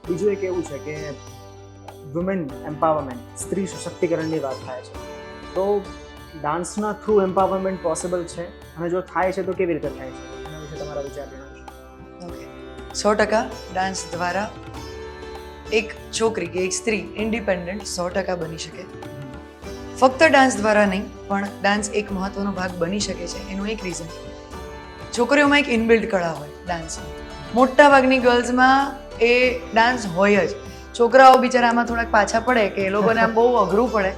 બીજું એક એવું છે કે વુમેન એમ્પાવરમેન્ટ, સ્ત્રી સશક્તિકરણની વાત થાય છે, તો ડાન્સના થ્રુ એમ્પાવરમેન્ટ પોસિબલ છે, અને જો થાય છે તો કેવી રીતે થાય છે, એના વિશે તમારા વિચાર જણાવશો? ઓકે, 100% ડાન્સ દ્વારા એક છોકરી કે એક સ્ત્રી ઇન્ડિપેન્ડન્ટ 100% બની શકે. ફક્ત ડાન્સ દ્વારા નહીં, પણ ડાન્સ એક મહત્વનો ભાગ બની શકે છે. એનું એક રીઝન, છોકરીઓમાં એક ઇનબિલ્ટ કળા હોય ડાન્સની. મોટા ભાગની ગર્લ્સમાં એ ડાન્સ હોય જ. છોકરાઓ બિચારામાં થોડાક પાછા પડે કે એ લોકોને આમ બહુ અઘરું પડે,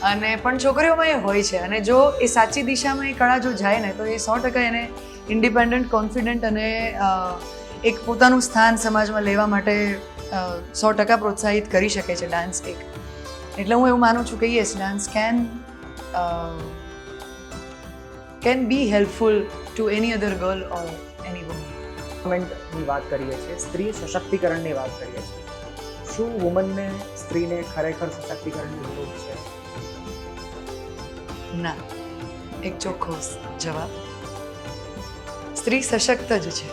અને પણ છોકરીઓમાં એ હોય છે. અને જો એ સાચી દિશામાં એ કળા જો જાય ને, તો એ 100% એને ઇન્ડિપેન્ડન્ટ, કોન્ફિડન્ટ અને એક પોતાનું સ્થાન સમાજમાં લેવા માટે 100% પ્રોત્સાહિત કરી શકે છે ડાન્સ એક. એટલે હું એવું માનું છું કે yes, dance can be helpful to any other girl or any woman. એમ્પાવરમેન્ટની વાત કરીએ છીએ, સ્ત્રી સશક્તિકરણની વાત કરીએ છીએ, શું વુમનને, સ્ત્રીને ખરેખર સશક્તિકરણની જરૂર છે? ના, એક ચોખ્ખો જવાબ, સ્ત્રી સશક્ત જ છે.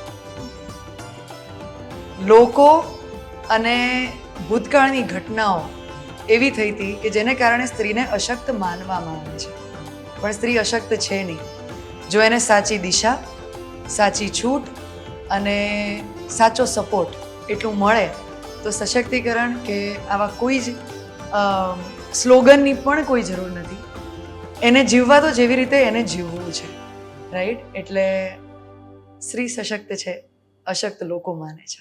લોકો અને ભૂતકાળની ઘટનાઓ એવી થઈ હતી કે જેને કારણે સ્ત્રીને અશક્ત માનવામાં આવે છે, પણ સ્ત્રી અશક્ત છે નહીં. જો એને સાચી દિશા, સાચી છૂટ અને સાચો સપોર્ટ એટલું મળે તો સશક્તિકરણ કે આવા કોઈ જ સ્લોગનની પણ કોઈ જરૂર નથી. એને જીવવા તો જેવી રીતે એને જીવવું છે, રાઈટ? એટલે સ્ત્રી સશક્ત છે, અશક્ત લોકો માને છે.